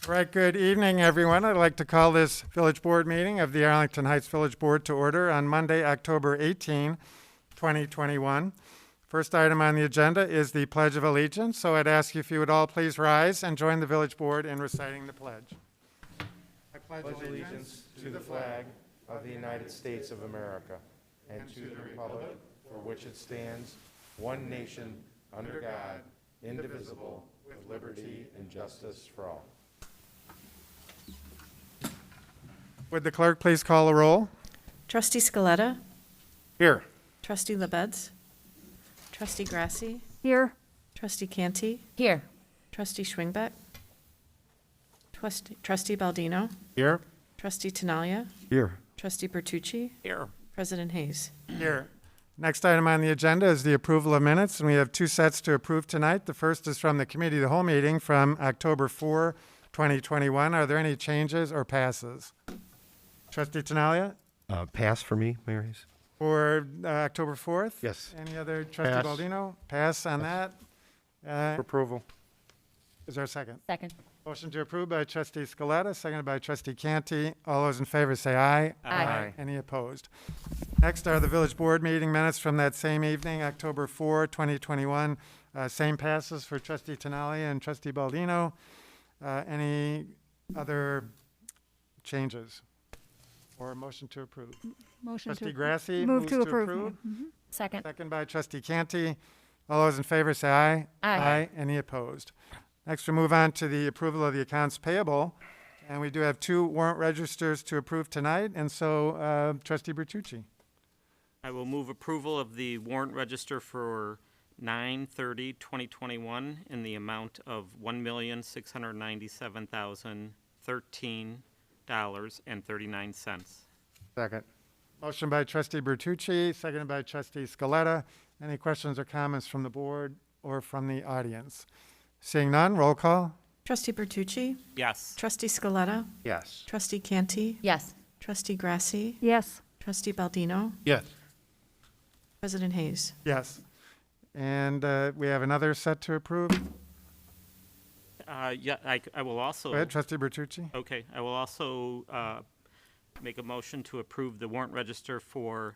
Right, good evening, everyone. I'd like to call this Village Board meeting of the Arlington Heights Village Board to order on Monday, October 18, 2021. First item on the agenda is the Pledge of Allegiance, so I'd ask you if you would all please rise and join the Village Board in reciting the pledge. I pledge allegiance to the flag of the United States of America and to the republic for which it stands, one nation, under God, indivisible, with liberty and justice for all. Would the clerk please call a roll? Trustee Scaletta. Here. Trustee LaBedz. Trustee Grasse. Here. Trustee Canty. Here. Trustee Schwingbeck. Trustee Baldino. Here. Trustee Tinaglia. Here. Trustee Bertucci. Here. President Hayes. Here. Next item on the agenda is the approval of minutes, and we have two sets to approve tonight. The first is from the Committee of the Whole meeting from October 4, 2021. Are there any changes or passes? Trustee Tinaglia? Pass for me, Mayor Hayes. For October 4th? Yes. Any other? Trustee Pass. Baldino? Pass on that. For approval. Is there a second? Second. Motion to approve by Trustee Scaletta, seconded by Trustee Canty. All those in favor say aye. Aye. Any opposed? Next are the Village Board meeting minutes from that same evening, October 4, 2021. Same passes for Trustee Tinaglia and Trustee Baldino. Any other changes? Or a motion to approve? Motion Trustee to Grasse move moves to approve. Second. Second by Trustee Canty. All those in favor say aye. Aye. Any opposed? Next, we move on to the approval of the accounts payable. And we do have two warrant registers to approve tonight. And so, Trustee Bertucci. I will move approval of the warrant register for 9/30/2021 in the amount of $1,697,013.39. Second. Motion by Trustee Bertucci, seconded by Trustee Scaletta. Any questions or comments from the board or from the audience? Seeing none, roll call. Trustee Bertucci. Yes. Trustee Scaletta. Yes. Trustee Canty. Yes. Trustee Grasse. Yes. Trustee Baldino. Yes. President Hayes. Yes. And we have another set to approve. Yeah, I will also. Go ahead, Trustee Bertucci. Okay, I will also make a motion to approve the warrant register for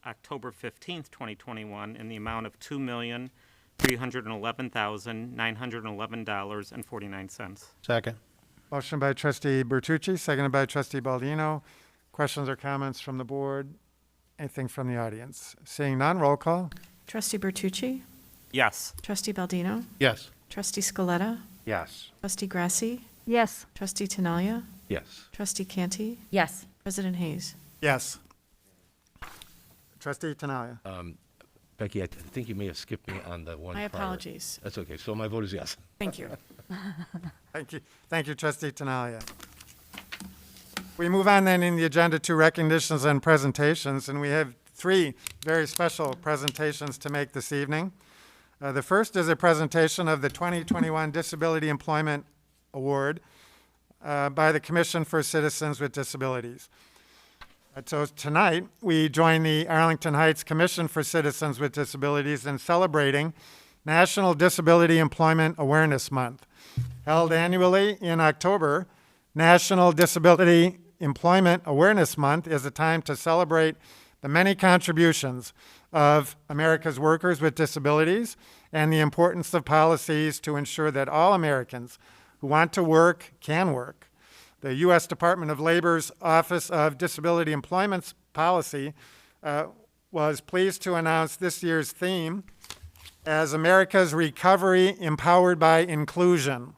October 15th, 2021 in the amount of $2,311,911.49. Second. Motion by Trustee Bertucci, seconded by Trustee Baldino. Questions or comments from the board? Anything from the audience? Seeing none, roll call. Trustee Bertucci. Yes. Trustee Baldino. Yes. Trustee Scaletta. Yes. Trustee Grasse. Yes. Trustee Tinaglia. Yes. Trustee Canty. Yes. President Hayes. Yes. Trustee Tinaglia. Becky, I think you may have skipped me on the one My prior. apologies. That's okay. So my vote is yes. Thank you. Thank you. Thank you, Trustee Tinaglia. We move on then in the agenda to recognitions and presentations, and we have three very special presentations to make this evening. The first is a presentation of the 2021 Disability Employment Award by the Commission for Citizens with Disabilities. So tonight, we join the Arlington Heights Commission for Citizens with Disabilities in celebrating National Disability Employment Awareness Month. Held annually in October, National Disability Employment Awareness Month is a time to celebrate the many contributions of America's workers with disabilities and the importance of policies to ensure that all Americans who want to work can work. The U.S. Department of Labor's Office of Disability Employment Policy was pleased to announce this year's theme as America's Recovery Empowered by Inclusion.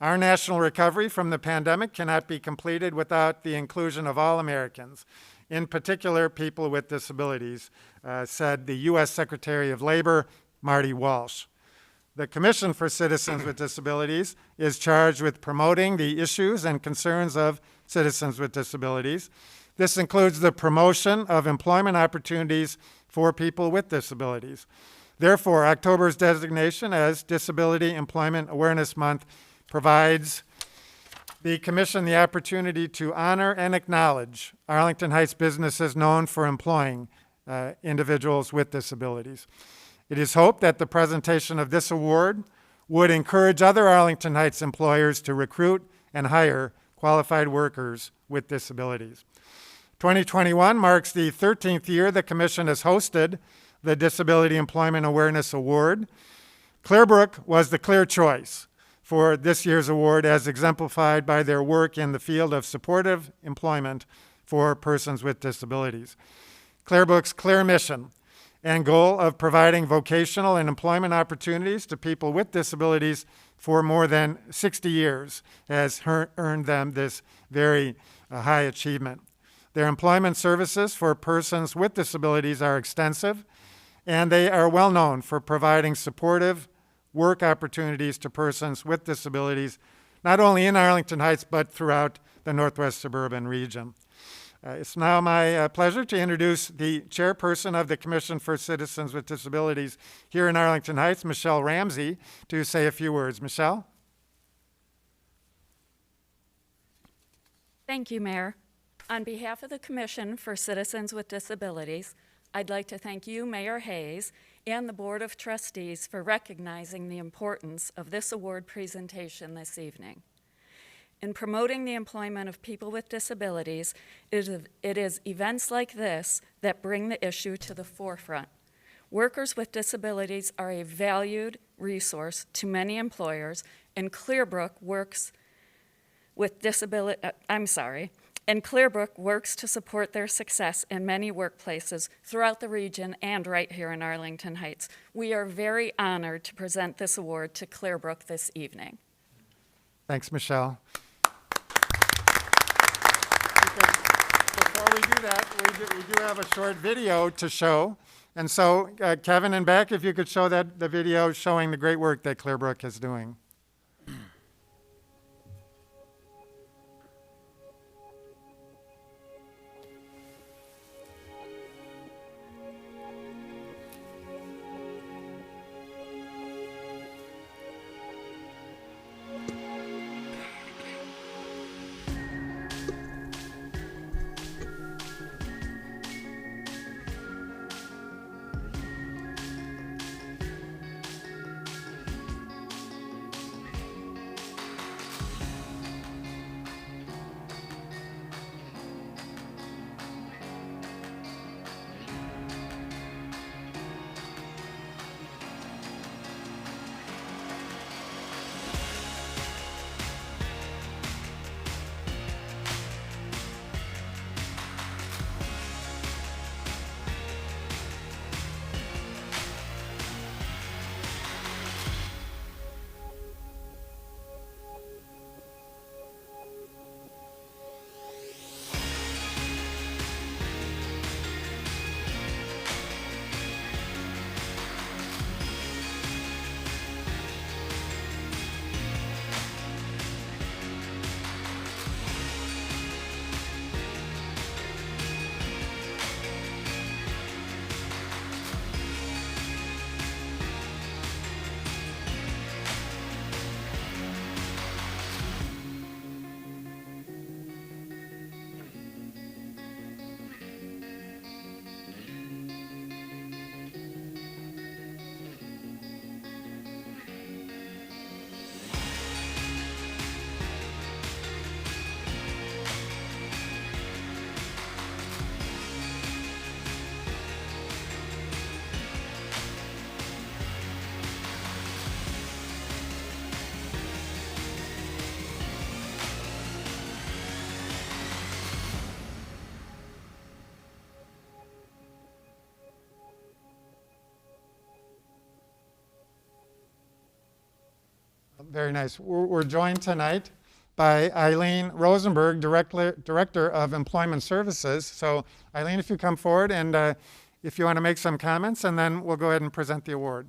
Our national recovery from the pandemic cannot be completed without the inclusion of all Americans, in particular people with disabilities, said the U.S. Secretary of Labor, Marty Walsh. The Commission for Citizens with Disabilities is charged with promoting the issues and concerns of citizens with disabilities. This includes the promotion of employment opportunities for people with disabilities. Therefore, October's designation as Disability Employment Awareness Month provides the Commission the opportunity to honor and acknowledge Arlington Heights businesses known for employing individuals with disabilities. It is hoped that the presentation of this award would encourage other Arlington Heights employers to recruit and hire qualified workers with disabilities. 2021 marks the 13th year the Commission has hosted the Disability Employment Awareness Award. Clearbrook was the clear choice for this year's award, as exemplified by their work in the field of supportive employment for persons with disabilities. Clearbrook's clear mission and goal of providing vocational and employment opportunities to people with disabilities for more than 60 years has earned them this very high achievement. Their employment services for persons with disabilities are extensive, and they are well known for providing supportive work opportunities to persons with disabilities, not only in Arlington Heights, but throughout the Northwest suburban region. It's now my pleasure to introduce the chairperson of the Commission for Citizens with Disabilities here in Arlington Heights, Michelle Ramsey, to say a few words. Michelle? Thank you, Mayor. On behalf of the Commission for Citizens with Disabilities, I'd like to thank you, Mayor Hayes, and the Board of Trustees for recognizing the importance of this award presentation this evening. In promoting the employment of people with disabilities, it is events like this that bring the issue to the forefront. Workers with disabilities are a valued resource to many employers, and Clearbrook works to support their success in many workplaces throughout the region and right here in Arlington Heights. We are very honored to present this award to Clearbrook this evening. Thanks, Michelle. Before we do that, we do have a short video to show. And so, Kevin and Beck, if you could show the video showing the great work that Clearbrook is doing. Very nice. We're joined tonight by Eileen Rosenberg, Director of Employment Services. So Eileen, if you come forward and if you want to make some comments, and then we'll go ahead and present the award.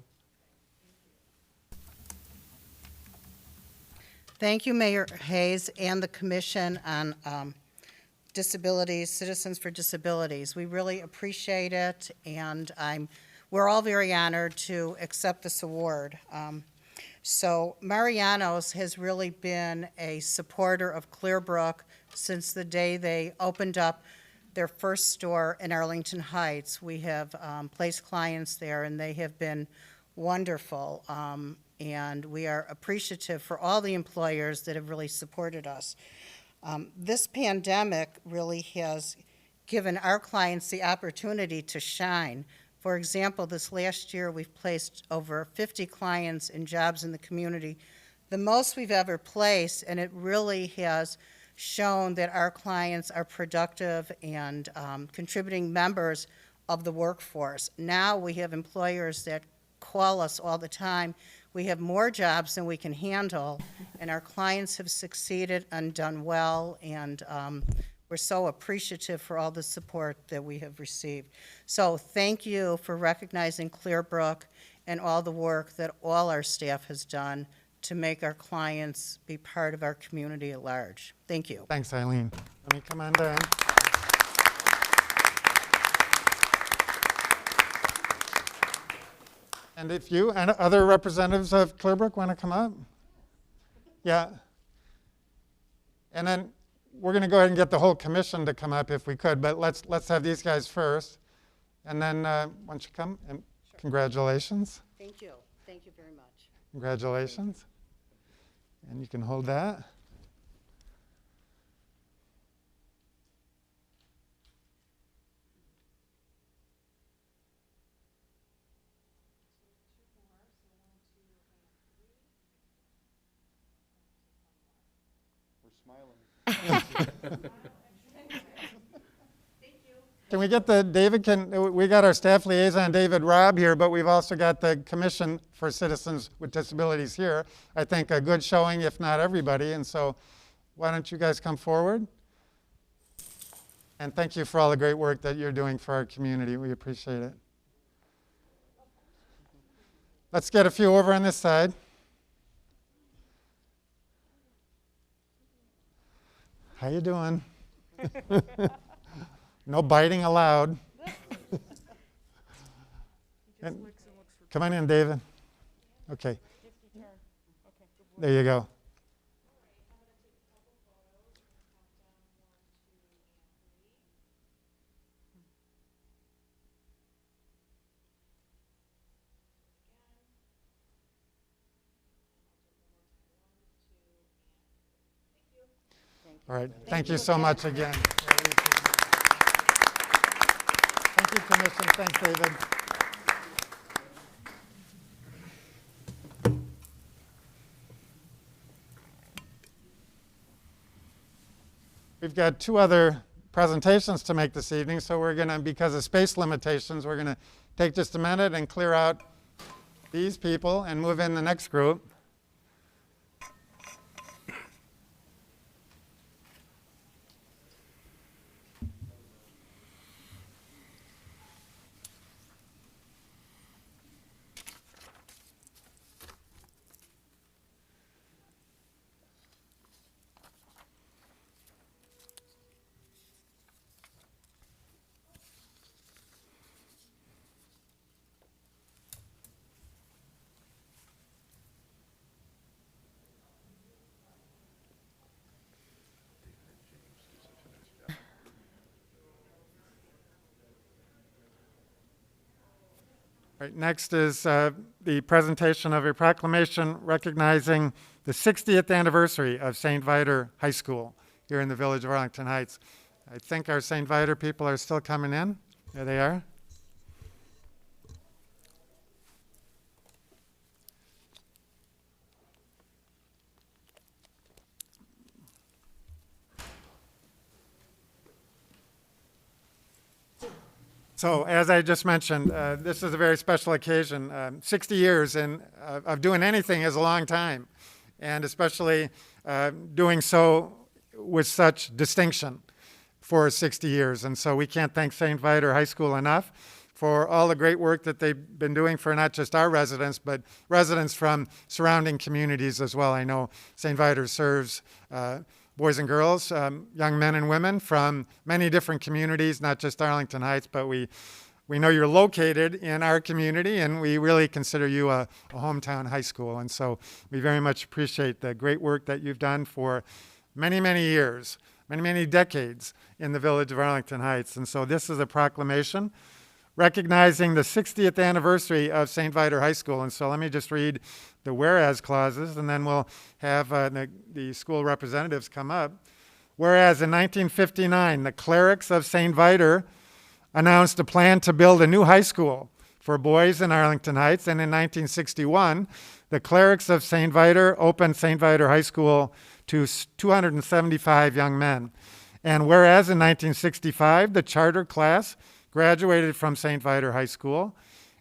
Thank you, Mayor Hayes and the Commission on Disabilities, Citizens for Disabilities. We really appreciate it, and we're all very honored to accept this award. So Mariano's has really been a supporter of Clearbrook since the day they opened up their first store in Arlington Heights. We have placed clients there, and they have been wonderful. and we are appreciative for all the employers that have really supported us. This pandemic really has given our clients the opportunity to shine. For example, this last year, we've placed over 50 clients in jobs in the community, the most we've ever placed, and it really has shown that our clients are productive and contributing members of the workforce. Now we have employers that call us all the time. We have more jobs than we can handle, and our clients have succeeded and done well, and we're so appreciative for all the support that we have received. So thank you for recognizing Clearbrook and all the work that all our staff has done to make our clients be part of our community at large. Thank you. Thanks, Eileen. Let me come on down. And if you and other representatives of Clearbrook want to come up? Yeah. And then we're going to go ahead and get the whole commission to come up if we could, but let's have these guys first. And then why don't you come, and congratulations. Thank you. Thank you very much. Congratulations. And you can hold that. Can we get we got our staff liaison, David Robb, here, but we've also got the Commission for Citizens with Disabilities here. I think a good showing, if not everybody, and so why don't you guys come forward? And thank you for all the great work that you're doing for our community. We appreciate it. Let's get a few over on this side. How you doing? No biting allowed. And come on in, David. Okay. There you go. All right. Thank you so much again. Thank you, Commission. Thanks, David. We've got two other presentations to make this evening, so we're going to, because of space limitations, we're going to take just a minute and clear out these people and move in the next group. Right, next is the presentation of a proclamation recognizing the 60th anniversary of St. Viator High School here in the village of Arlington Heights. I think our St. Viator people are still coming in. There they are. So, as I just mentioned, this is a very special occasion. 60 years of doing anything is a long time, and especially doing so with such distinction for 60 years. And so we can't thank St. Viator High School enough for all the great work that they've been doing for not just our residents, but residents from surrounding communities as well. I know St. Viator serves boys and girls, young men and women from many different communities, not just Arlington Heights, but we know you're located in our community, and we really consider you a hometown high school. And so we very much appreciate the great work that you've done for many, many years, many, many decades in the village of Arlington Heights. And so this is a proclamation recognizing the 60th anniversary of St. Viator High School. And so let me just read the whereas clauses, and then we'll have the school representatives come up. Whereas in 1959, the clerics of St. Viator announced a plan to build a new high school for boys in Arlington Heights, and in 1961, the clerics of St. Viator opened St. Viator High School to 275 young men. And whereas in 1965, the charter class graduated from St. Viator High School,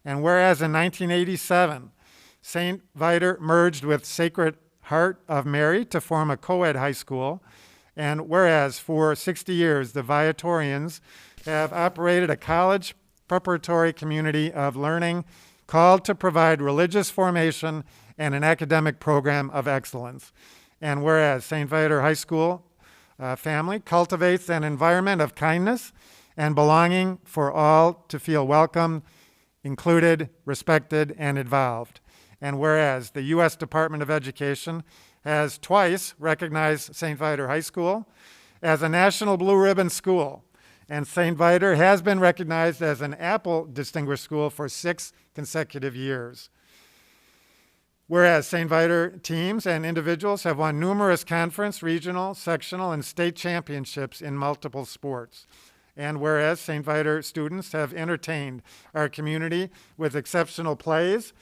and whereas in 1987, St. Viator merged with Sacred Heart of Mary to form a co-ed high school, and whereas for 60 years, the Viatorians have operated a college preparatory community of learning called to provide religious formation and an academic program of excellence. And whereas St. Viator High School family cultivates an environment of kindness and belonging for all to feel welcome, included, respected, and involved. And whereas the U.S. Department of Education has twice recognized St. Viator High School as a National Blue Ribbon School, and St. Viator has been recognized as an Apple Distinguished School for 6 consecutive years. Whereas St. Viator teams and individuals have won numerous conference, regional, sectional, and state championships in multiple sports. And whereas St. Viator students have entertained our community with exceptional plays,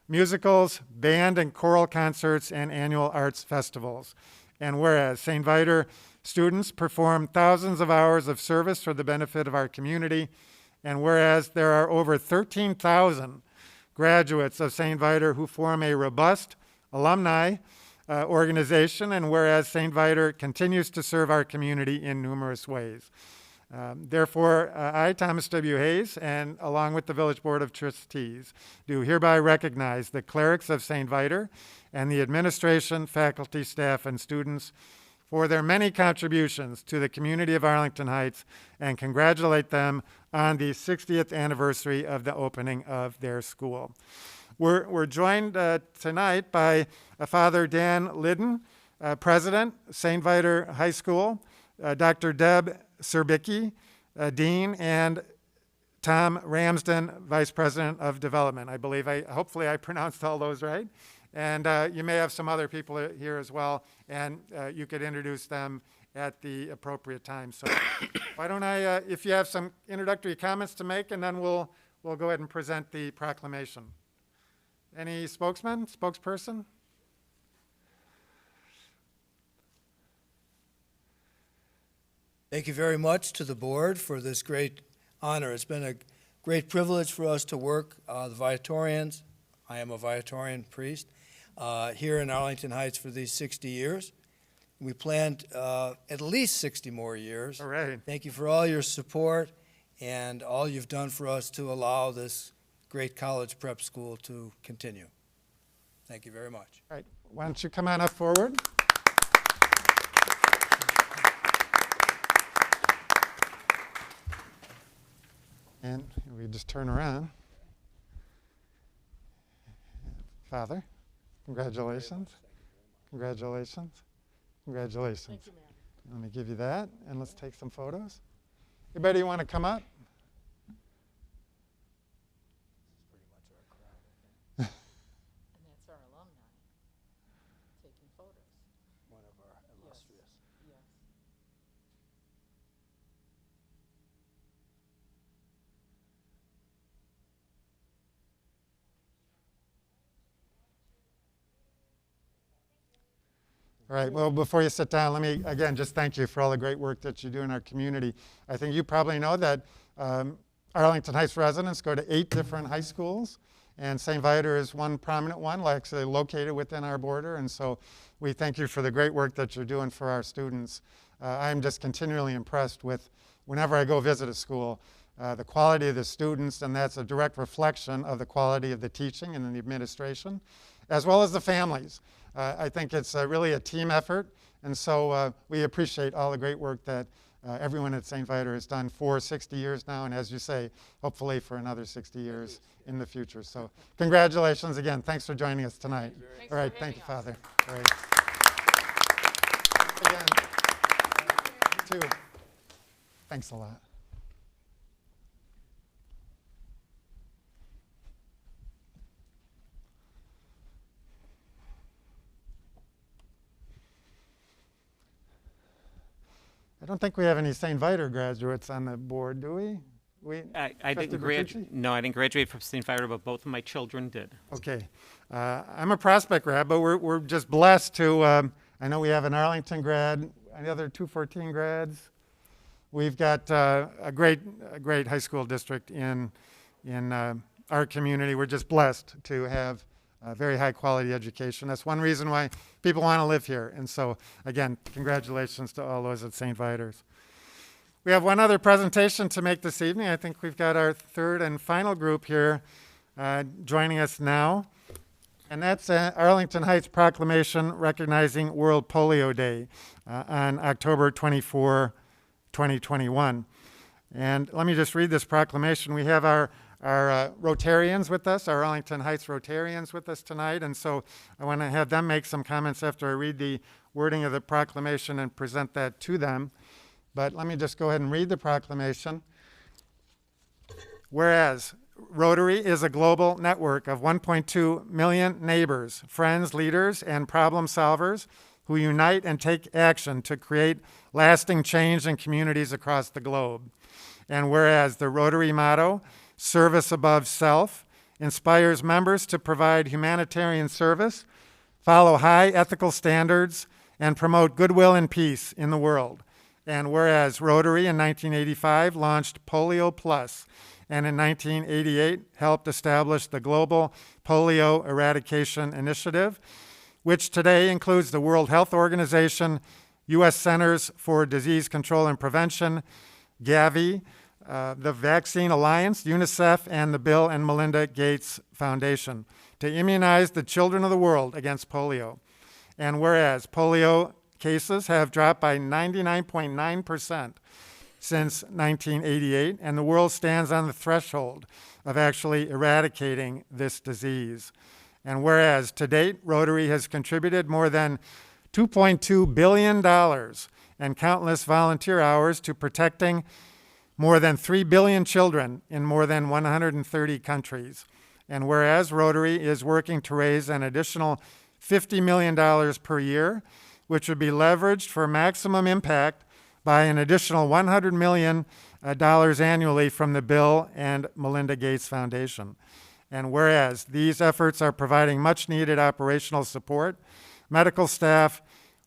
musicals, band and choral concerts, and annual arts festivals. And whereas St. Viator students perform thousands of hours of service for the benefit of our community, and whereas there are over 13,000 graduates of St. Viator who form a robust alumni organization, and whereas St. Viator continues to serve our community in numerous ways. Therefore, I, Thomas W. Hayes, and along with the Village Board of Trustees, do hereby recognize the clerics of St. Viator and the administration, faculty, staff, and students for their many contributions to the community of Arlington Heights and congratulate them on the 60th anniversary of the opening of their school. We're joined tonight by Father Dan Liddon, President, St. Viator High School, Dr. Deb Serbicki, Dean, and Tom Ramsden, Vice President of Development. Hopefully I pronounced all those right. And you may have some other people here as well, and you could introduce them at the appropriate time. So why don't I, if you have some introductory comments to make, and then we'll go ahead and present the proclamation. Any spokesman, spokesperson? Thank you very much to the board for this great honor. It's been a great privilege for us to work, the Viatorians. I am a Viatorian priest here in Arlington Heights for these 60 years. We planned at least 60 more years. All right. Thank you for all your support and all you've done for us to allow this great college prep school to continue. Thank you very much. All right. Why don't you come on up forward? And we just turn around. Father, congratulations. Congratulations. Congratulations. Thank you, ma'am. Let me give you that, and let's take some photos. Anybody want to come up? And that's our alumni taking photos. One of our illustrious. Yes. All right, well, before you sit down, let me, again, just thank you for all the great work that you do in our community. I think you probably know that Arlington Heights residents go to 8 different high schools, and St. Viator is one prominent one, actually located within our border, and so we thank you for the great work that you're doing for our students. I'm just continually impressed with, whenever I go visit a school, the quality of the students, and that's a direct reflection of the quality of the teaching and the administration, as well as the families. I think it's really a team effort, and so we appreciate all the great work that everyone at St. Viator has done for 60 years now, and as you say, hopefully for another 60 years in the future. So congratulations again. Thanks for joining us tonight. All right, thank you, Father. All right. Again, too. Thanks a lot. I don't think we have any St. Viator graduates on the board, do we? I Trustee didn't Bertucci? graduate. No, I didn't graduate from St. Viator, but both of my children did. Okay. I'm a Prospect grad, but we're just blessed to, I know we have an Arlington grad, any other 214 grads. We've got a great high school district in our community. We're just blessed to have a very high quality education. That's one reason why people want to live here. And so, again, congratulations to all those at St. Viator's. We have one other presentation to make this evening. I think we've got our third and final group here joining us now. And that's Arlington Heights Proclamation recognizing World Polio Day on October 24, 2021. And let me just read this proclamation. We have our Rotarians with us, our Arlington Heights Rotarians with us tonight. And so I want to have them make some comments after I read the wording of the proclamation and present that to them. But let me just go ahead and read the proclamation. Whereas Rotary is a global network of 1.2 million neighbors, friends, leaders, and problem solvers who unite and take action to create lasting change in communities across the globe. And whereas the Rotary motto, service above self, inspires members to provide humanitarian service, follow high ethical standards, and promote goodwill and peace in the world. And whereas Rotary in 1985 launched Polio Plus, and in 1988 helped establish the Global Polio Eradication Initiative, which today includes the World Health Organization, U.S. Centers for Disease Control and Prevention, Gavi, the Vaccine Alliance, UNICEF, and the Bill and Melinda Gates Foundation to immunize the children of the world against polio. And whereas polio cases have dropped by 99.9% since 1988, and the world stands on the threshold of actually eradicating this disease. And whereas to date, Rotary has contributed more than $2.2 billion and countless volunteer hours to protecting more than 3 billion children in more than 130 countries. And whereas Rotary is working to raise an additional $50 million per year, which would be leveraged for maximum impact by an additional $100 million annually from the Bill and Melinda Gates Foundation. And whereas these efforts are providing much needed operational support, medical staff,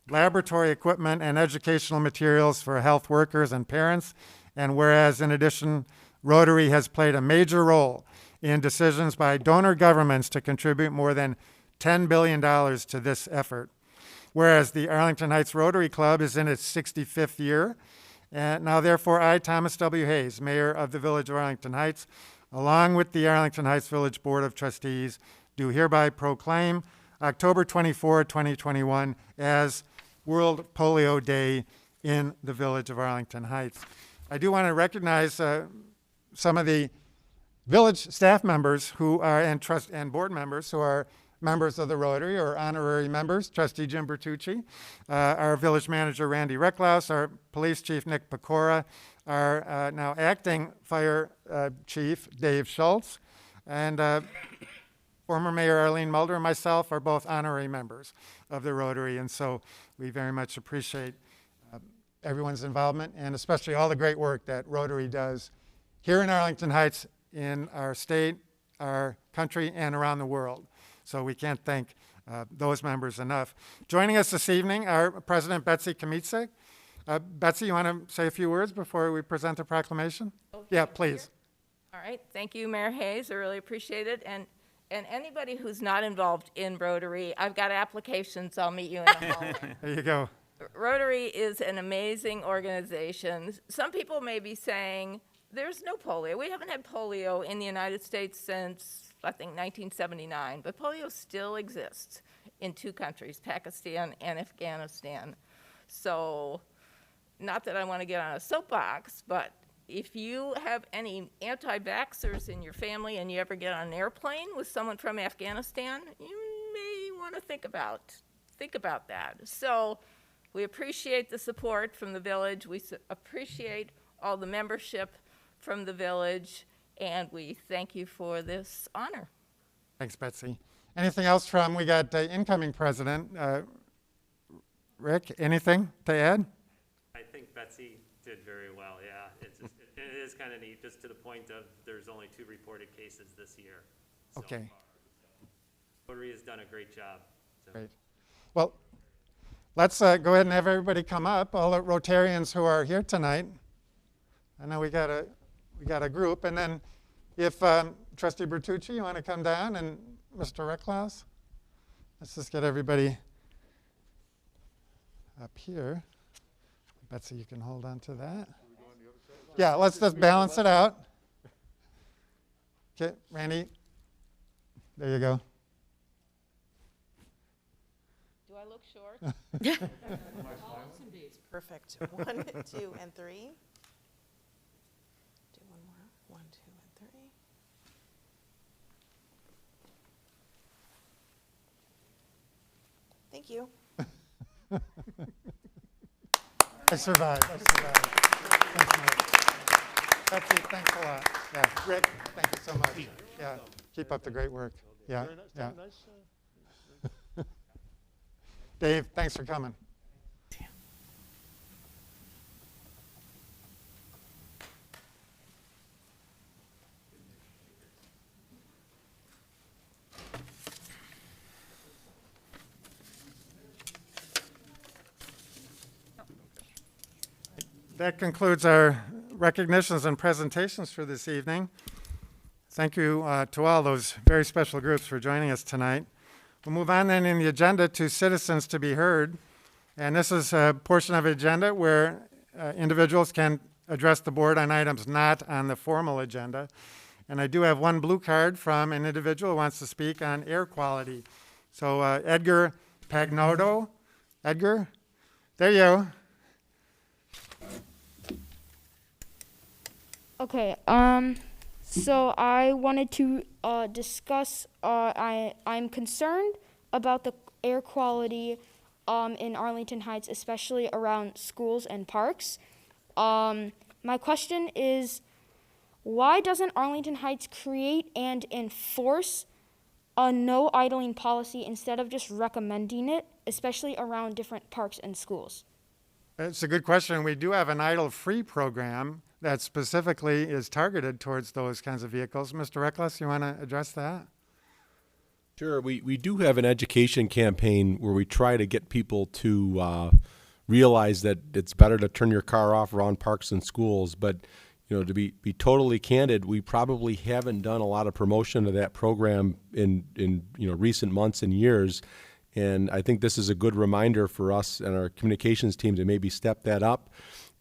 laboratory equipment, and educational materials for health workers and parents, and whereas in addition, Rotary has played a major role in decisions by donor governments to contribute more than $10 billion to this effort. Whereas the Arlington Heights Rotary Club is in its 65th year. And now, therefore, I, Thomas W. Hayes, Mayor of the Village of Arlington Heights, along with the Arlington Heights Village Board of Trustees, do hereby proclaim October 24, 2021 as World Polio Day in the Village of Arlington Heights. I do want to recognize some of the village staff members who are, and board members who are members of the Rotary or honorary members. Trustee Jim Bertucci, our village manager Randy Recklaus, our police chief Nick Pecora, our now acting fire chief Dave Schultz, and former Mayor Arlene Mulder and myself are both honorary members of the Rotary, and so we very much appreciate everyone's involvement and especially all the great work that Rotary does here in Arlington Heights, in our state, our country, and around the world. So we can't thank those members enough. Joining us this evening, our President Betsy Kamitsik. Betsy, you want to say a few words before we present the proclamation? Okay, Yeah, please. All right, thank you, Mayor Hayes. I really appreciate it. And anybody who's not involved in Rotary, I've got applications. I'll meet you in the hallway. There you go. Rotary is an amazing organization. Some people may be saying, there's no polio. We haven't had polio in the United States since, I think, 1979. But polio still exists in two countries, Pakistan and Afghanistan. So, not that I want to get on a soapbox, but if you have any anti-vaxxers in your family and you ever get on an airplane with someone from Afghanistan, you may want to think about that. So, we appreciate the support from the village. We appreciate all the membership from the village, and we thank you for this honor. Thanks, Betsy. Anything else from, we got incoming president, Rick, anything to add? I think Betsy did very well, yeah. It is kind of neat, just to the point of there's only 2 reported cases this year so Okay. far. Rotary has done a great job. So. Great. Well, let's go ahead and have everybody come up, all the Rotarians who are here tonight. I know we got a group, and then if Trustee Bertucci, you want to come down, and Mr. Recklaus, let's just get everybody up here. Betsy, you can hold on to that. Yeah, let's just balance it out. Okay, Randy, there you go. Do I look short? Perfect. 1, 2, and 3. Do one more. 1, 2, and 3. Thank you. I survived. Thanks, Mike. Betsy, thanks a lot. Yeah, Rick, thank you so much. Yeah, keep up the great work. Yeah, yeah. Dave, thanks for coming. That concludes our recognitions and presentations for this evening. Thank you to all those very special groups for joining us tonight. We'll move on then in the agenda to citizens to be heard. And this is a portion of the agenda where individuals can address the board on items not on the formal agenda. And I do have one blue card from an individual who wants to speak on air quality. So Edgar Pagnotto. Edgar, there you go. Okay, so I wanted to discuss, I'm concerned about the air quality in Arlington Heights, especially around schools and parks. My question is, why doesn't Arlington Heights create and enforce a no idling policy instead of just recommending it, especially around different parks and schools? It's a good question. We do have an idle-free program that specifically is targeted towards those kinds of vehicles. Mr. Reckless, you want to address that? Sure. We do have an education campaign where we try to get people to realize that it's better to turn your car off around parks and schools. But, you know, to be totally candid, we probably haven't done a lot of promotion of that program in recent months and years. And I think this is a good reminder for us and our communications team to maybe step that up.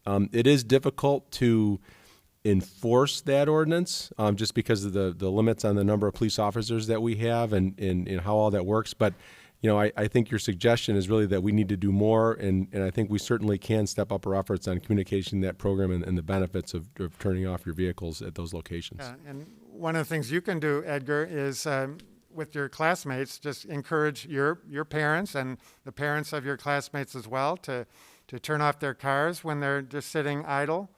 It is difficult to enforce that ordinance just because of the limits on the number of police officers that we have and how all that works. But, you know, I think your suggestion is really that we need to do more, and I think we certainly can step up our efforts on communicating that program and the benefits of turning off your vehicles at those locations. And one of the things you can do, Edgar, is with your classmates, just encourage your parents and the parents of your classmates as well to turn off their cars when they're just sitting idle,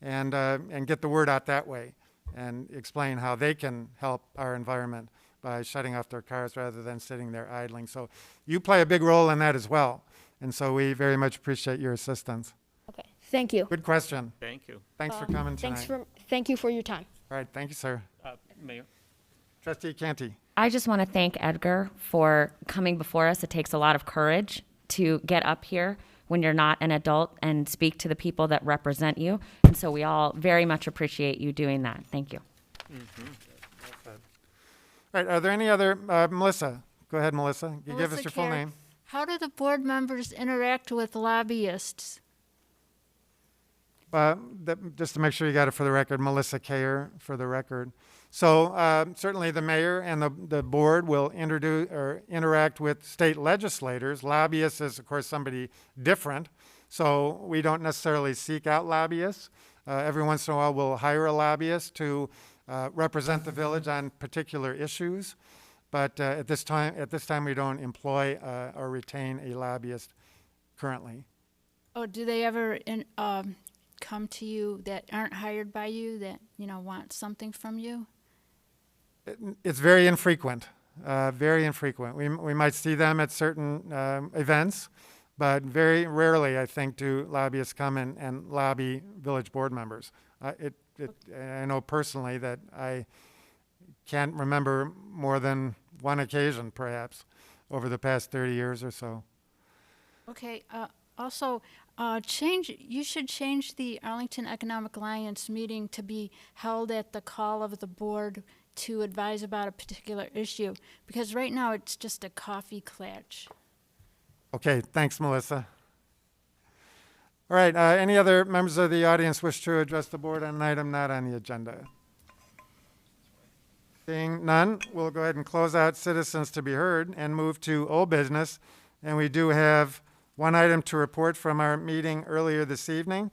and get the word out that way, and explain how they can help our environment by shutting off their cars rather than sitting there idling. So you play a big role in that as well, and so we very much appreciate your assistance. Okay, thank you. Good question. Thank you. Thanks for coming tonight. Thank you for your time. All right, thank you, sir. Mayor? Trustee Canty. I just want to thank Edgar for coming before us. It takes a lot of courage to get up here when you're not an adult and speak to the people that represent you. And so we all very much appreciate you doing that. Thank you. Mm-hmm. All right, are there any other, Melissa? Go ahead, Melissa. You give us your full name. How do the board members interact with lobbyists? Just to make sure you got it for the record, Melissa Kayer for the record. So certainly the mayor and the board will interact with state legislators. Lobbyists is, of course, somebody different. So we don't necessarily seek out lobbyists. Every once in a while, we'll hire a lobbyist to represent the village on particular issues. But at this time, we don't employ or retain a lobbyist currently. Oh, do they ever come to you that aren't hired by you that want something from you? It's very infrequent. Very infrequent. We might see them at certain events, but very rarely, I think, do lobbyists come and lobby village board members. I know personally that I can't remember more than one occasion, perhaps, over the past 30 years or so. Okay, also, you should change the Arlington Economic Alliance meeting to be held at the call of the board to advise about a particular issue, because right now it's just a coffee klatch. Okay, thanks, Melissa. All right, any other members of the audience wish to address the board on an item not on the agenda? Seeing none, we'll go ahead and close out citizens to be heard and move to old business. And we do have one item to report from our meeting earlier this evening.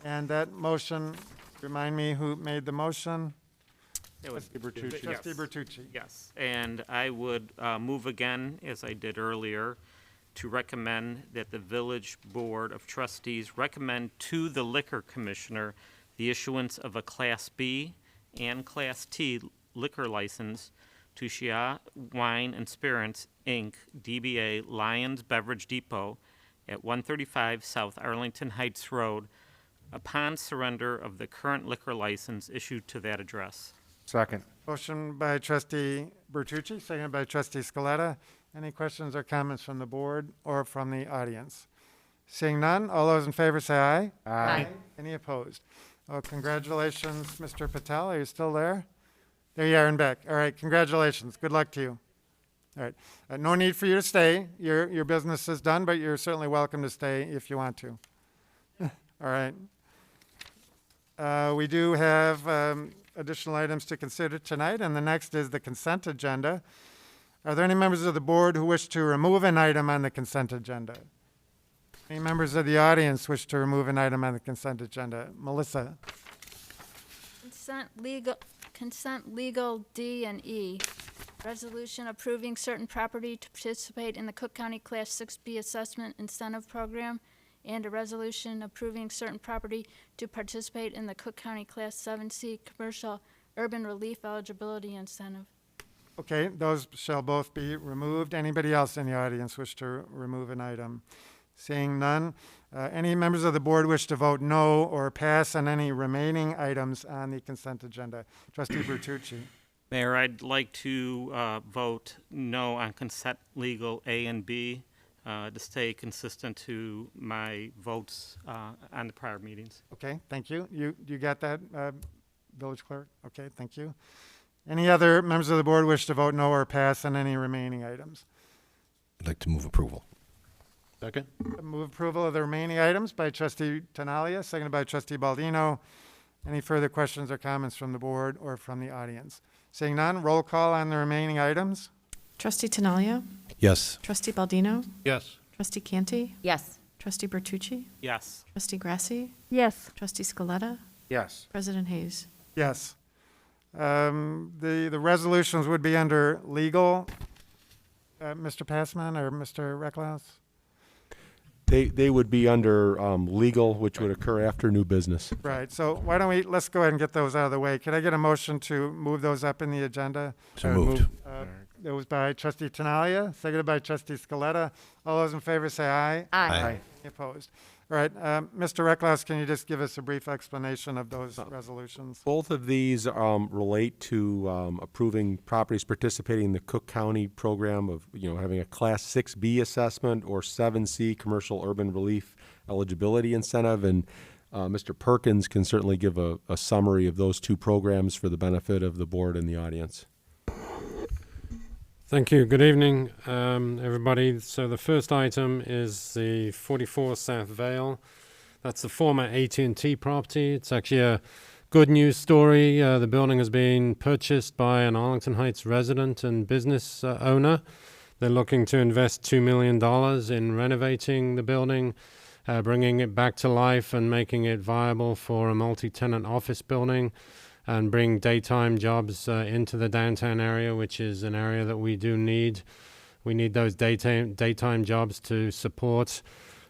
And that motion, remind me who made the motion? It was Bertucci. Trustee Bertucci. Yes, and I would move again, as I did earlier, to recommend that the Village Board of Trustees recommend to the Liquor Commissioner the issuance of a Class B and Class T liquor license to Shia Wine and Spirits, Inc., DBA Lions Beverage Depot at 135 South Arlington Heights Road upon surrender of the current liquor license issued to that address. Second. Motion by Trustee Bertucci, seconded by Trustee Scaletta. Any questions or comments from the board or from the audience? Seeing none, all those in favor say aye. Aye. Any opposed? Oh, congratulations, Mr. Patel. Are you still there? There you are in back. All right, congratulations. Good luck to you. All right. No need for you to stay. Your business is done, but you're certainly welcome to stay if you want to. All right. We do have additional items to consider tonight, and the next is the consent agenda. Are there any members of the board who wish to remove an item on the consent agenda? Any members of the audience wish to remove an item on the consent agenda? Melissa? Consent legal D and E. Resolution approving certain property to participate in the Cook County Class 6B Assessment Incentive Program, and a resolution approving certain property to participate in the Cook County Class 7C Commercial Urban Relief Eligibility Incentive. Okay, those shall both be removed. Anybody else in the audience wish to remove an item? Seeing none, any members of the board wish to vote no or pass on any remaining items on the consent agenda? Trustee Bertucci. Mayor, I'd like to vote no on consent legal A and B to stay consistent to my votes on the prior meetings. Okay, thank you. You got that, Village Clerk? Okay, thank you. Any other members of the board wish to vote no or pass on any remaining items? I'd like to move approval. Second? Move approval of the remaining items by Trustee Tinaglia, seconded by Trustee Baldino. Any further questions or comments from the board or from the audience? Seeing none, roll call on the remaining items. Trustee Tinaglia? Yes. Trustee Baldino? Yes. Trustee Canty? Yes. Trustee Bertucci? Yes. Trustee Grasse? Yes. Trustee Scaletta? Yes. President Hayes? Yes. The resolutions would be under legal. Mr. Passman or Mr. Recklaus? They would be under legal, which would occur after new business. Right, so why don't let's go ahead and get those out of the way. Could I get a motion to move those up in the agenda? So moved. It was by Trustee Tinaglia, seconded by Trustee Scaletta. All those in favor say aye. Aye. Any opposed? All right, Mr. Recklaus, can you just give us a brief explanation of those resolutions? Both of these relate to approving properties participating in the Cook County program of, having a Class 6B assessment or 7C Commercial Urban Relief Eligibility Incentive. And Mr. Perkins can certainly give a summary of those two programs for the benefit of the board and the audience. Thank you. Good evening, everybody. So the first item is the 44 South Vale. That's the former AT&T property. It's actually a good news story. The building has been purchased by an Arlington Heights resident and business owner. They're looking to invest $2 million in renovating the building, bringing it back to life and making it viable for a multi-tenant office building, and bring daytime jobs into the downtown area, which is an area that we do need. We need those daytime jobs to support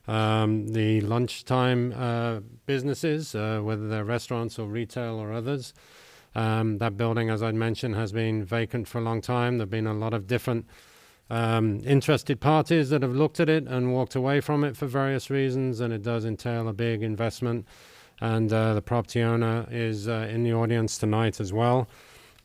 the lunchtime businesses, whether they're restaurants or retail or others. That building, as I mentioned, has been vacant for a long time. There have been a lot of different interested parties that have looked at it and walked away from it for various reasons, and it does entail a big investment. And the property owner is in the audience tonight as well.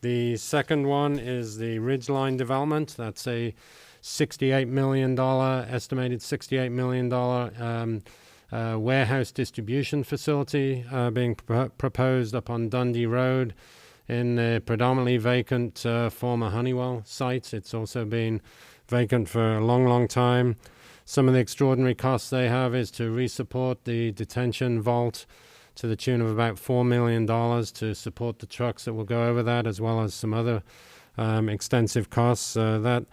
The second one is the Ridgeline development. That's a $68 million, estimated $68 million warehouse distribution facility being proposed up on Dundee Road in a predominantly vacant former Honeywell site. It's also been vacant for a long, long time. Some of the extraordinary costs they have is to resupport the detention vault to the tune of about $4 million to support the trucks that will go over that, as well as some other extensive costs. That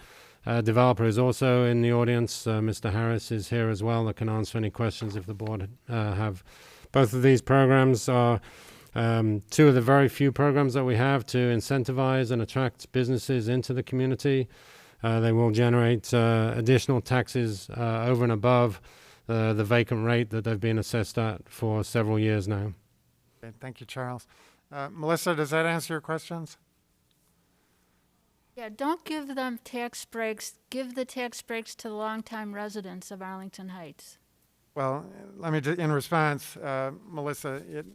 developer is also in the audience. Mr. Harris is here as well that can answer any questions if the board have. Both of these programs are two of the very few programs that we have to incentivize and attract businesses into the community. They will generate additional taxes over and above the vacant rate that they've been assessed at for several years now. Okay, thank you, Charles. Melissa, does that answer your questions? Yeah, don't give them tax breaks. Give the tax breaks to the longtime residents of Arlington Heights. Well, let me just, in response, Melissa, it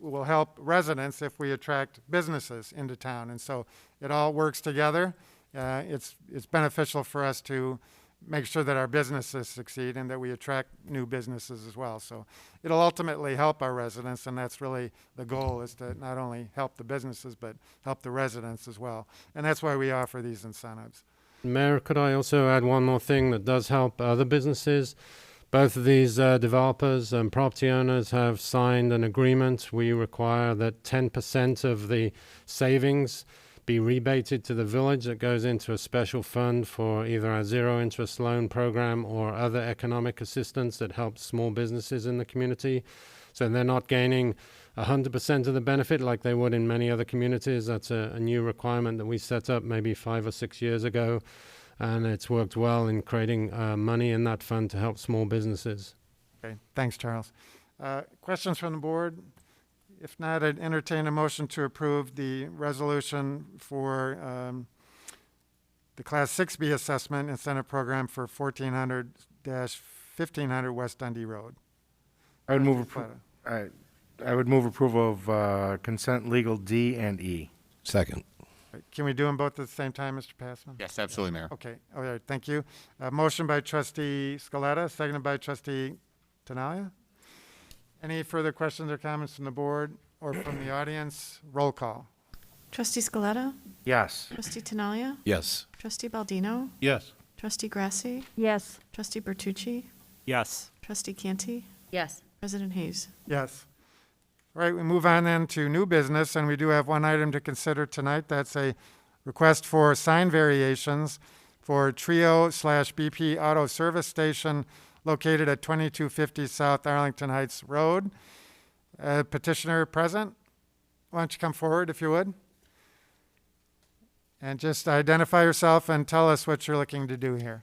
will help residents if we attract businesses into town. And so it all works together. It's beneficial for us to make sure that our businesses succeed and that we attract new businesses as well. So it'll ultimately help our residents, and that's really the goal, is to not only help the businesses, but help the residents as well. And that's why we offer these incentives. Mayor, could I also add one more thing that does help other businesses? Both of these developers and property owners have signed an agreement. We require that 10% of the savings be rebated to the village. That goes into a special fund for either our zero interest loan program or other economic assistance that helps small businesses in the community. So they're not gaining 100% of the benefit like they would in many other communities. That's a new requirement that we set up maybe 5 or 6 years ago, and it's worked well in creating money in that fund to help small businesses. Okay, thanks, Charles. Questions from the board? If not, I'd entertain a motion to approve the resolution for the Class 6B assessment incentive program for 1400-1500 West Dundee Road. I would move approval of consent legal D and E. Second. Can we do them both at the same time, Mr. Passman? Yes, absolutely, Mayor. Okay, all right, thank you. Motion by Trustee Scaletta, seconded by Trustee Tinaglia. Any further questions or comments from the board or from the audience? Roll call. Trustee Scaletta? Yes. Trustee Tinaglia? Yes. Trustee Baldino? Yes. Trustee Grasse? Yes. Trustee Bertucci? Yes. Trustee Canty? Yes. President Hayes? Yes. All right, we move on then to new business, and we do have one item to consider tonight. That's a request for sign variations for Trio/BP Auto Service Station located at 2250 South Arlington Heights Road. Petitioner present. Why don't you come forward if you would? And just identify yourself and tell us what you're looking to do here.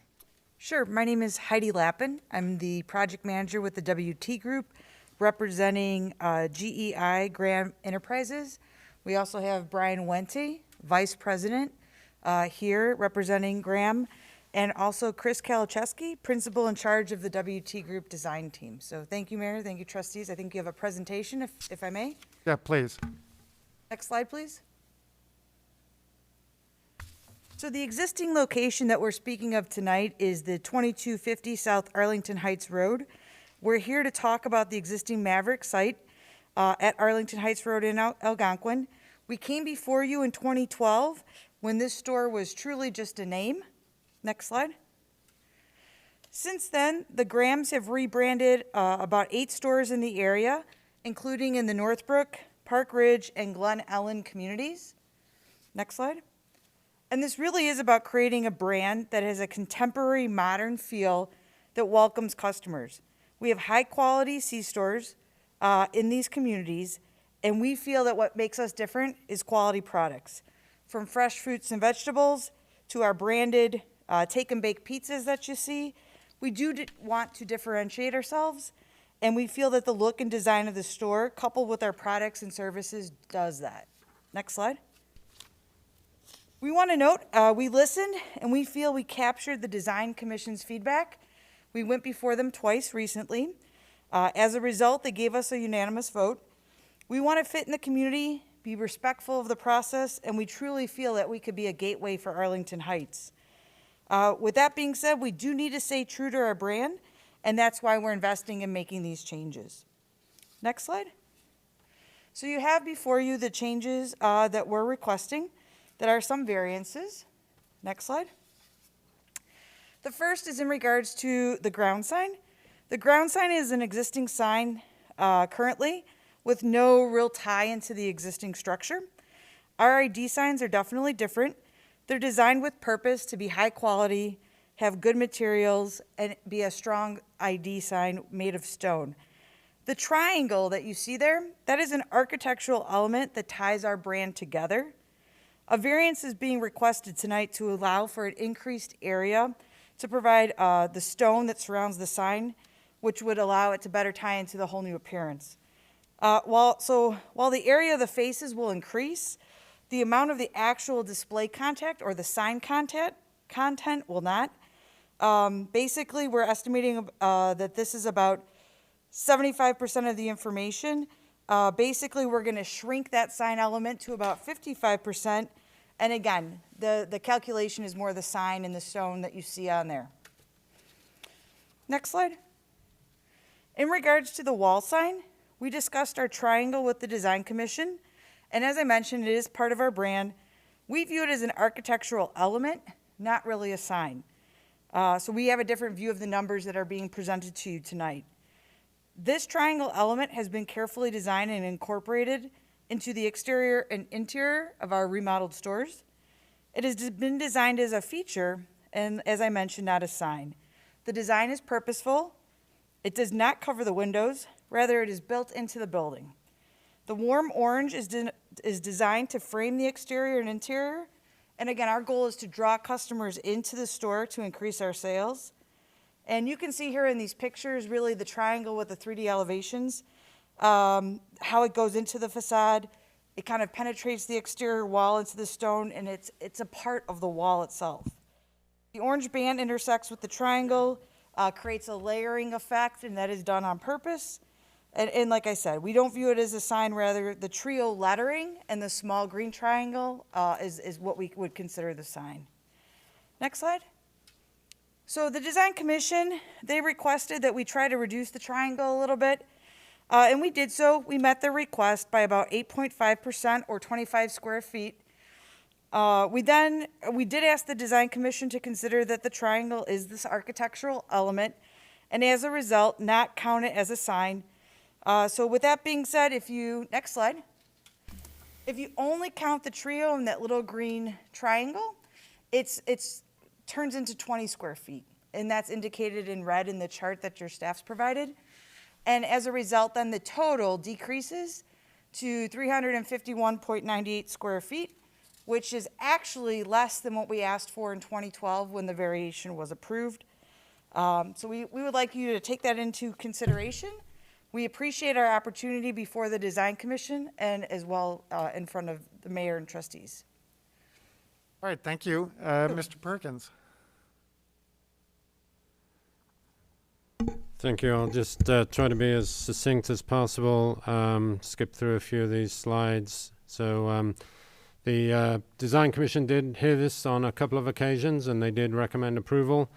Sure. My name is Heidi Lappin. I'm the project manager with the WT Group, representing GEI Graham Enterprises. We also have Brian Wente, vice president, here representing Graham, and also Chris Kalicheski, principal in charge of the WT Group design team. So thank you, Mayor. Thank you, trustees. I think you have a presentation, if I may. Yeah, please. Next slide, please. So the existing location that we're speaking of tonight is the 2250 South Arlington Heights Road. We're here to talk about the existing Maverick site at Arlington Heights Road in Algonquin. We came before you in 2012 when this store was truly just a name. Next slide. Since then, the Grahams have rebranded about 8 stores in the area, including in the Northbrook, Park Ridge, and Glen Ellen communities. Next slide. And this really is about creating a brand that has a contemporary, modern feel that welcomes customers. We have high-quality C-stores in these communities, and we feel that what makes us different is quality products. From fresh fruits and vegetables to our branded take-and-bake pizzas that you see, we do want to differentiate ourselves, and we feel that the look and design of the store, coupled with our products and services, does that. Next slide. We want to note, we listened and we feel we captured the Design Commission's feedback. We went before them twice recently. As a result, they gave us a unanimous vote. We want to fit in the community, be respectful of the process, and we truly feel that we could be a gateway for Arlington Heights. With that being said, we do need to stay true to our brand, and that's why we're investing in making these changes. Next slide. So you have before you the changes that we're requesting. That are some variances. Next slide. The first is in regards to the ground sign. The ground sign is an existing sign currently with no real tie into the existing structure. Our ID signs are definitely different. They're designed with purpose to be high quality, have good materials, and be a strong ID sign made of stone. The triangle that you see there, that is an architectural element that ties our brand together. A variance is being requested tonight to allow for an increased area to provide the stone that surrounds the sign, which would allow it to better tie into the whole new appearance. While the area of the faces will increase, the amount of the actual display content or the sign content will not. Basically, we're estimating that this is about 75% of the information. Basically, we're going to shrink that sign element to about 55%. And again, the calculation is more the sign and the stone that you see on there. Next slide. In regards to the wall sign, we discussed our triangle with the Design Commission. And as I mentioned, it is part of our brand. We view it as an architectural element, not really a sign. So we have a different view of the numbers that are being presented to you tonight. This triangle element has been carefully designed and incorporated into the exterior and interior of our remodeled stores. It has been designed as a feature and, as I mentioned, not a sign. The design is purposeful. It does not cover the windows. Rather, it is built into the building. The warm orange is designed to frame the exterior and interior. And again, our goal is to draw customers into the store to increase our sales. And you can see here in these pictures, really the triangle with the 3D elevations, how it goes into the facade. It kind of penetrates the exterior wall into the stone, and it's a part of the wall itself. The orange band intersects with the triangle, creates a layering effect, and that is done on purpose. And like I said, we don't view it as a sign, rather the trio lettering and the small green triangle is what we would consider the sign. Next slide. So the Design Commission, they requested that we try to reduce the triangle a little bit, and we did so. We met their request by about 8.5% or 25 square feet. We did ask the Design Commission to consider that the triangle is this architectural element, and as a result, not count it as a sign. So with that being said, next slide, if you only count the trio and that little green triangle, it's turns into 20 square feet, and that's indicated in red in the chart that your staff's provided. And as a result, then the total decreases to 351.98 square feet, which is actually less than what we asked for in 2012 when the variation was approved. So we would like you to take that into consideration. We appreciate our opportunity before the Design Commission and as well in front of the mayor and trustees. All right, thank you. Mr. Perkins. Thank you. I'll just try to be as succinct as possible, skip through a few of these slides. So the Design Commission did hear this on a couple of occasions, and they did recommend approval.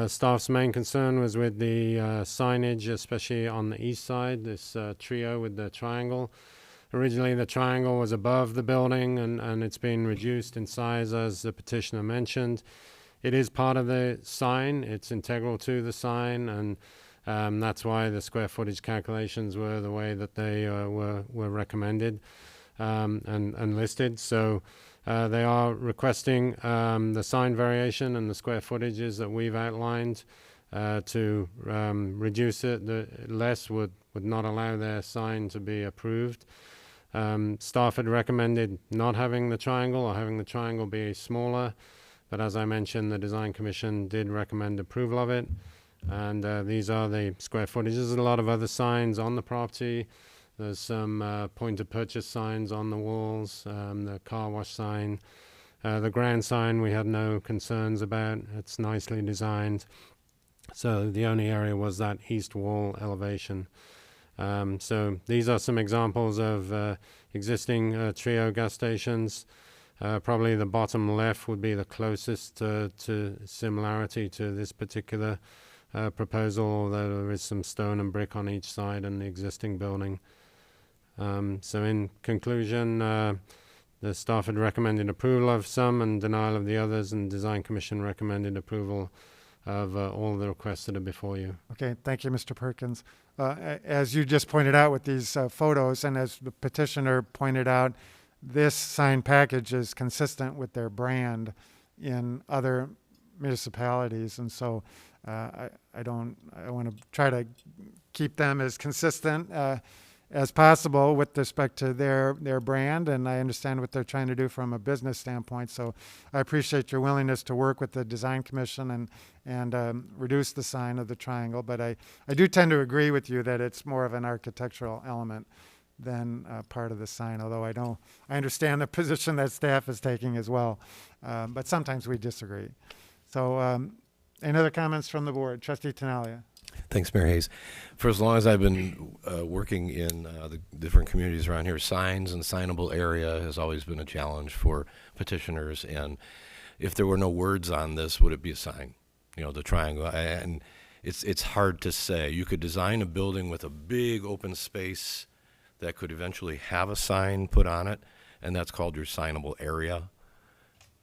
Staff's main concern was with the signage, especially on the east side, this trio with the triangle. Originally, the triangle was above the building, and it's been reduced in size, as the petitioner mentioned. It is part of the sign. It's integral to the sign, and that's why the square footage calculations were the way that they were recommended and listed. So they are requesting the sign variation and the square footages that we've outlined to reduce it. The less would not allow their sign to be approved. Staff had recommended not having the triangle or having the triangle be smaller, but as I mentioned, the Design Commission did recommend approval of it, and these are the square footage. There's a lot of other signs on the property. There's some point of purchase signs on the walls, the car wash sign, The grand sign we had no concerns about. It's nicely designed. So the only area was that east wall elevation. So these are some examples of existing trio gas stations. Probably the bottom left would be the closest to similarity to this particular proposal, although there is some stone and brick on each side in the existing building. So in conclusion, the staff had recommended approval of some and denial of the others, and Design Commission recommended approval of all the requests that are before you. Okay, thank you, Mr. Perkins. As you just pointed out with these photos, and as the petitioner pointed out, this sign package is consistent with their brand in other municipalities, and so I want to try to keep them as consistent as possible with respect to their brand, and I understand what they're trying to do from a business standpoint. So I appreciate your willingness to work with the Design Commission and reduce the sign of the triangle. But I do tend to agree with you that it's more of an architectural element than part of the sign, although I understand the position that staff is taking as well. But sometimes we disagree. So any other comments from the board? Trustee Tinaglia. Thanks, Mayor Hayes. For as long as I've been working in the different communities around here, signs and signable area has always been a challenge for petitioners. And if there were no words on this, would it be a sign? You know, the triangle. And it's hard to say. You could design a building with a big open space that could eventually have a sign put on it, and that's called your signable area.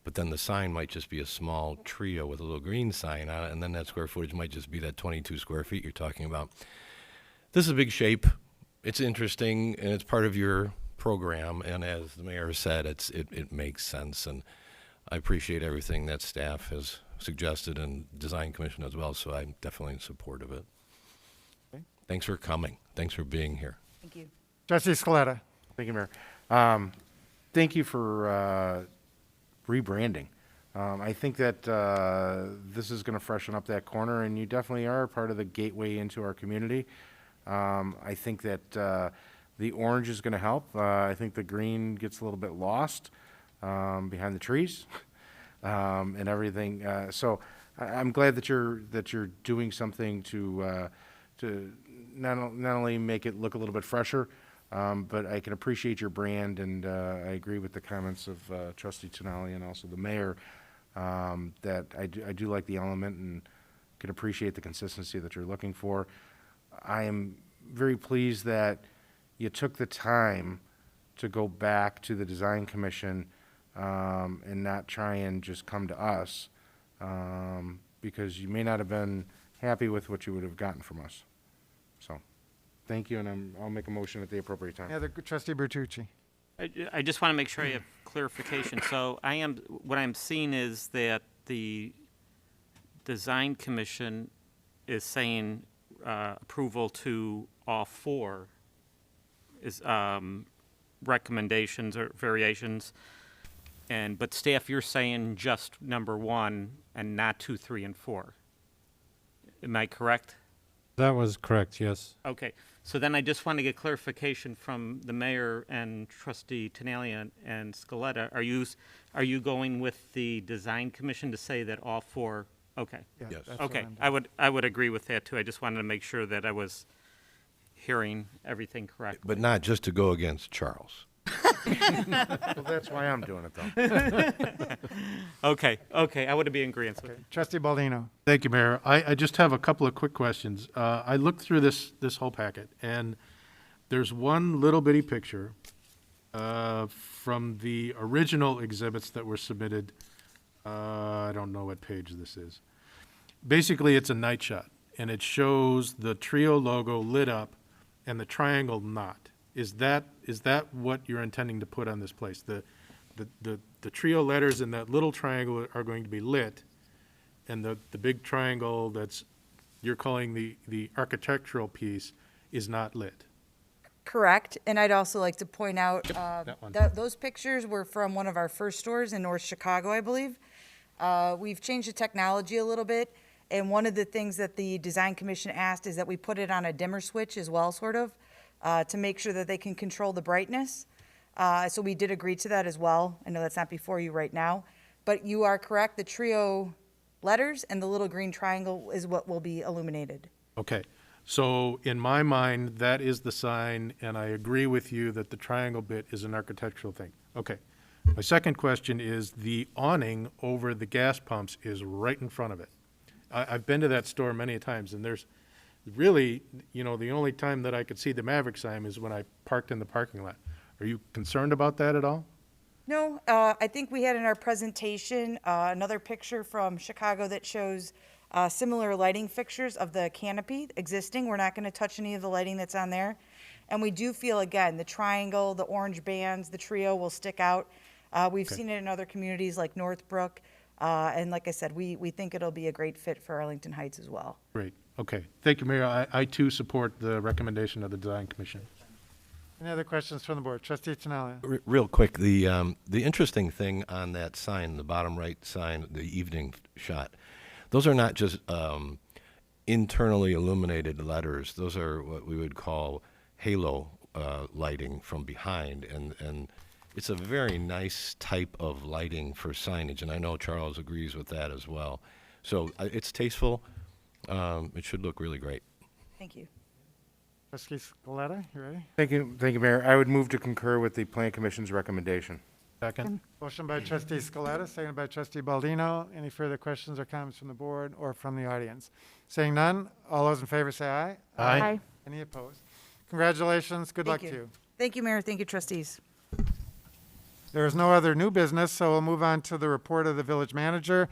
But then the sign might just be a small trio with a little green sign on it, and then that square footage might just be that 22 square feet you're talking about. This is a big shape. It's interesting, and it's part of your program, and as the mayor said, it makes sense, and I appreciate everything that staff has suggested and Design Commission as well, so I'm definitely in support of it. Okay. Thanks for coming. Thanks for being here. Thank you. Trustee Scaletta. Thank you, Mayor. Thank you for rebranding. I think that this is going to freshen up that corner, and you definitely are part of the gateway into our community. I think that the orange is going to help. I think the green gets a little bit lost behind the trees and everything. So I'm glad that you're doing something to not only make it look a little bit fresher, but I can appreciate your brand, and I agree with the comments of Trustee Tinaglia and also the mayor that I do like the element and can appreciate the consistency that you're looking for. I am very pleased that you took the time to go back to the Design Commission and not try and just come to us because you may not have been happy with what you would have gotten from us. So. Thank you, and I'll make a motion at the appropriate time. Yeah, Trustee Bertucci. I just want to make sure I have clarification. So what I'm seeing is that the Design Commission is saying approval to all four is recommendations or variations, but staff, you're saying just number 1 and not 2, 3, and 4. Am I correct? That was correct, yes. Okay, so then I just want to get clarification from the mayor and Trustee Tinaglia and Scaletta. Are you going with the Design Commission to say that all 4? Okay. Yeah, Yes. that's what Okay, I'm doing. I would agree with that too. I just wanted to make sure that I was hearing everything correctly. But not just to go against Charles. Well, that's why I'm doing it, though. Okay, I would be in agreement with you. Trustee Baldino. Thank you, Mayor. I just have a couple of quick questions. I looked through this whole packet, and there's one little bitty picture from the original exhibits that were submitted. I don't know what page this is. Basically, it's a night shot, and it shows the trio logo lit up and the triangle not. Is that what you're intending to put on this place? The trio letters in that little triangle are going to be lit, and the big triangle that's you're calling the architectural piece is not lit. Correct, and I'd also like to point out that one. those pictures were from one of our first stores in North Chicago, I believe. We've changed the technology a little bit, and one of the things that the Design Commission asked is that we put it on a dimmer switch as well, sort of, to make sure that they can control the brightness. So we did agree to that as well. I know that's not before you right now, but you are correct. The trio letters and the little green triangle is what will be illuminated. Okay, so in my mind, that is the sign, and I agree with you that the triangle bit is an architectural thing. Okay. My second question is, the awning over the gas pumps is right in front of it. I've been to that store many times, and there's really, the only time that I could see the Maverick sign is when I parked in the parking lot. Are you concerned about that at all? No, I think we had in our presentation another picture from Chicago that shows similar lighting fixtures of the canopy existing. We're not going to touch any of the lighting that's on there. And we do feel, again, the triangle, the orange bands, the trio will stick out. We've seen it in other communities like Northbrook. And like I said, we think it'll be a great fit for Arlington Heights as well. Great, okay. Thank you, Mayor. I too support the recommendation of the Design Commission. Any other questions from the board? Trustee Tinaglia. Real quick, the interesting thing on that sign, the bottom right sign, the evening shot, those are not just internally illuminated letters. Those are what we would call halo lighting from behind, and it's a very nice type of lighting for signage, and I know Charles agrees with that as well. So it's tasteful. It should look really great. Thank you. Trustee Scaletta, you ready? Thank you, Mayor. I would move to concur with the Plan Commission's recommendation. Second. Motion by Trustee Scaletta, seconded by Trustee Baldino. Any further questions or comments from the board or from the audience? Seeing none, all those in favor say aye. Aye. Any opposed? Congratulations. Good luck to you. Thank you, Mayor. Thank you, trustees. There is no other new business, so we'll move on to the report of the village manager.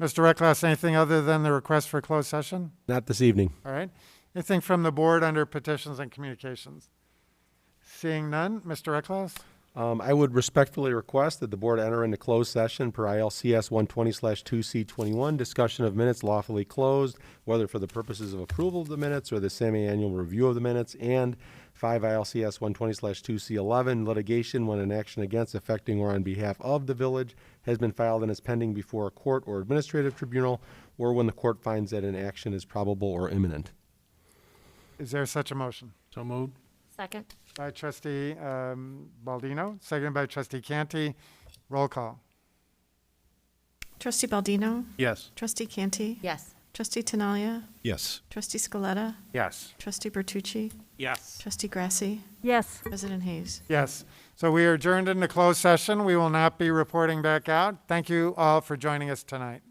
Mr. Recklass, anything other than the request for closed session? Not this evening. All right. Anything from the board under petitions and communications? Seeing none, Mr. Recklass? I would respectfully request that the board enter into closed session per ILCS 120/2C21, discussion of minutes lawfully closed, whether for the purposes of approval of the minutes or the semi-annual review of the minutes, and 5 ILCS 120/2C11, litigation when an action against, affecting, or on behalf of the village has been filed and is pending before a court or administrative tribunal, or when the court finds that an action is probable or imminent. Is there such a motion? So moved. Second. By Trustee Baldino, seconded by Trustee Canty. Roll call. Trustee Baldino? Yes. Trustee Canty? Yes. Trustee Tinaglia? Yes. Trustee Scaletta? Yes. Trustee Bertucci? Yes. Trustee Grasse? Yes. President Hayes? Yes. So we are adjourned into closed session. We will not be reporting back out. Thank you all for joining us tonight.